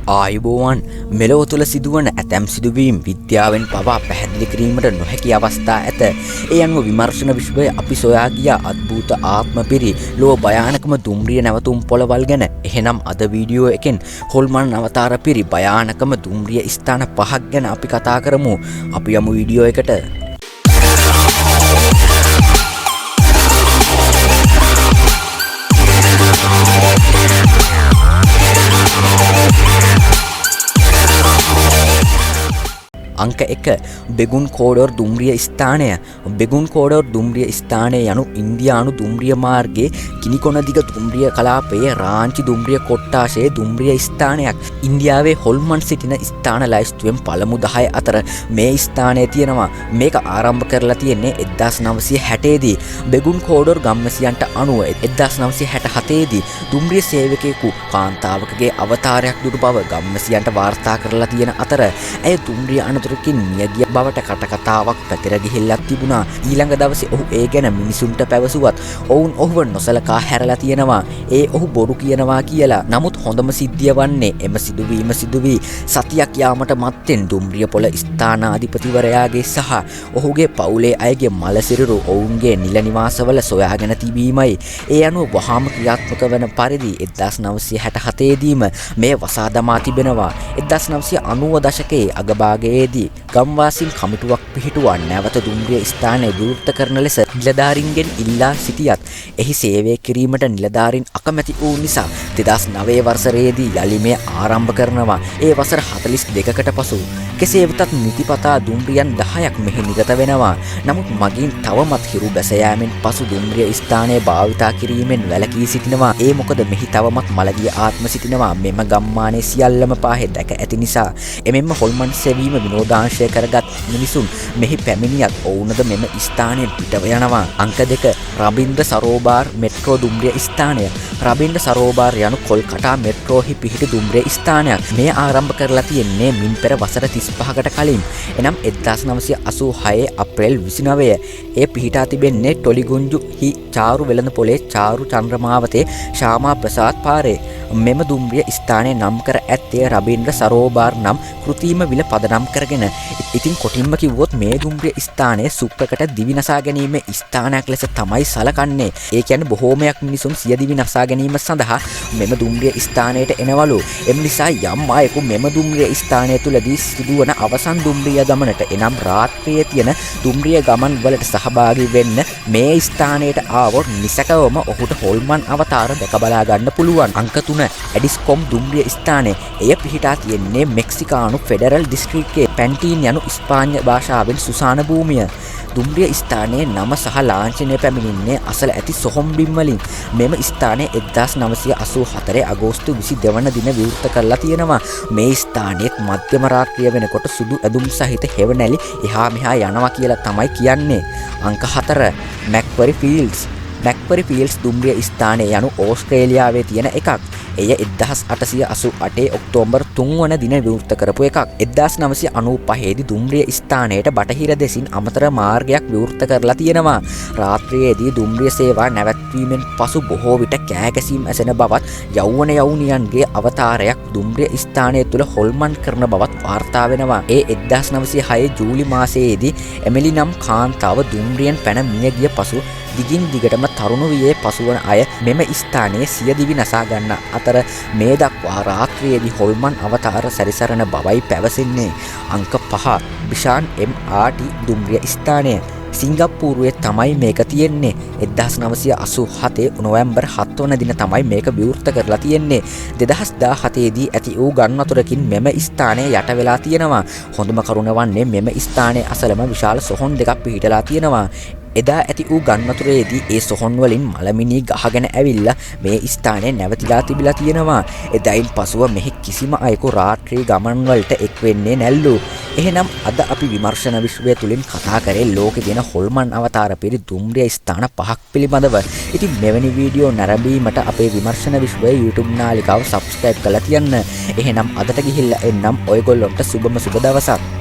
ආයුබෝවන් මෙලොව තුළ සිදුවන ඇතැම් සිදුවීම් විද්‍යාවෙන් පවා පැහැදිලි කිරීමට නොහැකි අවස්ථා ඇත. ඒ අනුව විමර්ශන විශ්වය අපි සොයා ගිය අద్භූත ආත්ම පිරි ලෝ භයානකම දුම්රිය නැවතුම් පොළවල් ගැන. එහෙනම් අද වීඩියෝ එකෙන් හොල්මන් අවතාර පිරි භයානකම දුම්රිය ස්ථාන 5ක් ගැන අපි කතා කරමු. අපි යමු වීඩියෝ එකට. අංක 1 බෙගුන් කෝඩොර් දුම්රිය ස්ථානය. බෙගුන් කෝඩොර් දුම්රිය ස්ථානය යනු ඉන්දියානු දුම්රිය මාර්ගයේ කිනිකොන දිග දුම්රිය කලාපයේ රාංචි දුම්රිය කොට්ටාශයේ දුම්රිය ස්ථානයක්. ඉන්දියාවේ හොල්මන් සිටින ස්ථාන ලයිස්තුවෙන් පළමු 10 අතර මේ ස්ථානය තියෙනවා. මේක ආරම්භ කරලා තියෙන්නේ 1960 දී. බෙගුන් කෝඩොර් ගම්වැසියන්ට අනුව 1967 දී දුම්රිය සේවකයෙකු කාන්තාවකගේ අවතාරයක් දුටු බව ගම්වැසියන්ට වාර්තා කරලා තියෙන අතර ඇය දුම්රිය අනතුරකින් මිය ගිය බවට කටකතාවක් පැතිර ගිහිල්ලා තිබුණා. ඊළඟ දවසේ ඔහු ඒ ගැන මිනිසුන්ට පැවසුවත් ඔවුන් ඔහුව නොසලකා හැරලා තියෙනවා. ඔහු බොරු කියනවා කියලා. නමුත් හොඳම සිද්ධිය වන්නේ එම සිදුවීම සිදුවී සතියක් යාමට මත්තෙන් දුම්රිය පොළ ස්ථානාධිපතිවරයාගේ සහ ඔහුගේ පවුලේ අයගේ මලසිරුරු ඔවුන්ගේ නිල නිවාසවල සොයාගෙන තිබීමයි. ඒ අනුව වහාම ක්‍රියාත්මක වන පරිදි 1967 දීම මේ වසා දමා තිබෙනවා. 1990 දශකයේ අගභාගයේදී ගම්වාසීන් කමිටුවක් පිහිටුවා නැවත දුම්රිය ස්ථානය විවෘත කරන ලෙස නිලධාරීන්ගෙන් ඉල්ලා සිටියත් එහි සේවය කිරීමට නිලධාරීන් අකමැති වූ නිසා 2009 වසරේදී යලි මෙය ආරම්භ කරනවා. ඒ වසර 42කට පසු කෙසේ වෙතත් නිතිපතා දුම්රියන් 10ක් මෙහි නිරත වෙනවා. නමුත් මගින් තවමත් හිරු බැස යාමෙන් පසු දුම්රිය ස්ථානය භාවිතා කිරීමෙන් වැළකී සිටිනවා. ඒ මොකද මෙහි තවමත් මළගිය ආත්ම සිටිනවා. මෙම ගම්මානයේ සියල්ලම පාහේ දැක ඇති නිසා. එමෙන්ම හොල්මන් සෙවීම විනෝදාංශය කරගත් මිනිසුන් මෙහි පැමිණියත් ඔවුනද මෙම ස්ථානයෙන් පිටව යනවා. අංක 2 රබින්ද්‍ර සරෝබාර් මෙට්‍රෝ දුම්රිය ස්ථානය. රබින්ද්‍ර සරෝබාර් යනු කොල්කටා මෙට්‍රෝහි පිහිටි දුම්රිය ස්ථානයක්. මේ ආරම්භ කරලා තියෙන්නේ මින් පෙර වසර 35කට කලින්. එනම් 1986 අප්‍රේල් 29. ඒ පිහිටා තිබෙන්නේ ටොලිගුංජු හි චාරු වෙළඳ පොලේ චාරු චන්ද්‍රමාවතේ ශාමා ප්‍රසාද් පාරේ. මෙම දුම්රිය ස්ථානය නම් කර ඇත්තේ රබින්ද්‍ර සරෝබාර් නම් කෘතිම විල පදනම් කරගෙන. ඉතින් කොටින්ම කිව්වොත් මේ දුම්රිය ස්ථානයේ සුප්‍රකට දිවි නසා ගැනීම ස්ථානයක් ලෙස තමයි සලකන්නේ. ඒ කියන්නේ බොහෝමයක් මිනිසුන් සිය දිවි නසා ගැනීම සඳහා මෙම දුම්රිය ස්ථානයට එනවලු. එම නිසා යම් අයෙකු මෙම දුම්රිය ස්ථානය තුලදී සිදුවන අවසන් දුම්රිය ගමනට එනම් රාත්‍රියේ තියෙන දුම්රිය ගමන් වලට සහභාගී වෙන්න මේ ස්ථානයට ආවොත් නිසකවම ඔහුට හොල්මන් අවතාර දැක බලා ගන්න පුළුවන්. අංක 3 ඇඩිස්කොම් දුම්රිය ස්ථානය. එය පිහිටා තියෙන්නේ මෙක්සිකානු ෆෙඩරල් දිස්ත්‍රික්කයේ පැන්ටීන් යනු ස්පාඤ්ඤ භාෂාවෙන් සුසාන භූමිය. දුම්රිය ස්ථානයේ නම සහ ලාංඡනය පැමිණෙන්නේ අසල ඇති සොහොන් බිම් වලින්. මෙම ස්ථානය 1984 අගෝස්තු 22 වන දින විවෘත කරලා තියෙනවා. මේ ස්ථානයේත් මධ්‍යම රාත්‍රිය වෙනකොට සුදු ඇඳුම් සහිත හෙවණැලි එහා මෙහා යනවා කියලා තමයි කියන්නේ. අංක 4 මැක්වරි ෆීල්ඩ්ස්. මැක්වරි ෆීල්ඩ්ස් දුම්රිය ස්ථානය යනු ඕස්ට්‍රේලියාවේ තියෙන එකක්. එය 1888 ඔක්තෝබර් 3 වන දින විවෘත කරපු එකක්. 1995 දී දුම්රිය ස්ථානයට බටහිර දෙසින් අමතර මාර්ගයක් විවෘත කරලා තියෙනවා. රාත්‍රියේදී දුම්රිය සේවා නැවැත්වීමෙන් පසු බොහෝ විට කෑගැසීම් ඇසෙන බවත් යෞවන යෞවනියන්ගේ අවතාරයක් දුම්රිය ස්ථානය තුළ හොල්මන් කරන බවත් වාර්තා වෙනවා. ඒ 1906 ජූලි මාසයේදී එමිලි නම් කාන්තාව දුම්රියෙන් පැන මිය ගිය පසු දිගින් දිගටම තරුණ වියේ පසුවන අය මෙම ස්ථානයේ සිය දිවි නසා ගන්න අතර මේ දක්වා රාත්‍රියේදී හොල්මන් අවතාර සැරිසරන බවයි පැවසෙන්නේ. අංක 5 බිෂාන් MRT දුම්රිය ස්ථානය. සිංගප්පූරුවේ තමයි මේක තියෙන්නේ. 1987 නොවැම්බර් 7 වන දින තමයි මේක විවෘත කරලා තියෙන්නේ. 2017 දී ඇති වූ ගන් වතුරකින් මෙම ස්ථානය යට වෙලා තියෙනවා. හොඳම කරුණ වන්නේ මෙම ස්ථානයේ අසලම විශාල සොහොන් දෙකක් පිහිටලා තියෙනවා. එදා ඇති වූ ගන් වතුරේදී ඒ සොහොන් වලින් මලමිනී ගහගෙන ඇවිල්ලා මේ ස්ථානයේ නැවතිලා තිබිලා තියෙනවා. එදයින් පසුව මෙහි කිසිම අයෙකු රාත්‍රී ගමන් වලට එක් වෙන්නේ නැල්ලු. එහෙනම් අද අපි විමර්ශන විශ්වය තුලින් කතා කරේ ලෝකේ තියෙන හොල්මන් අවතාර පිරි දුම්රිය ස්ථාන 5ක් පිළිබඳව. ඉතින් මෙවැනි වීඩියෝ නැරඹීමට අපේ විමර්ශන විශ්වය YouTube නාලිකාව subscribe කරලා තියන්න. එහෙනම් අදට ගිහිල්ලා එන්නම් ඔයගොල්ලොන්ට සුබම සුබ දවසක්.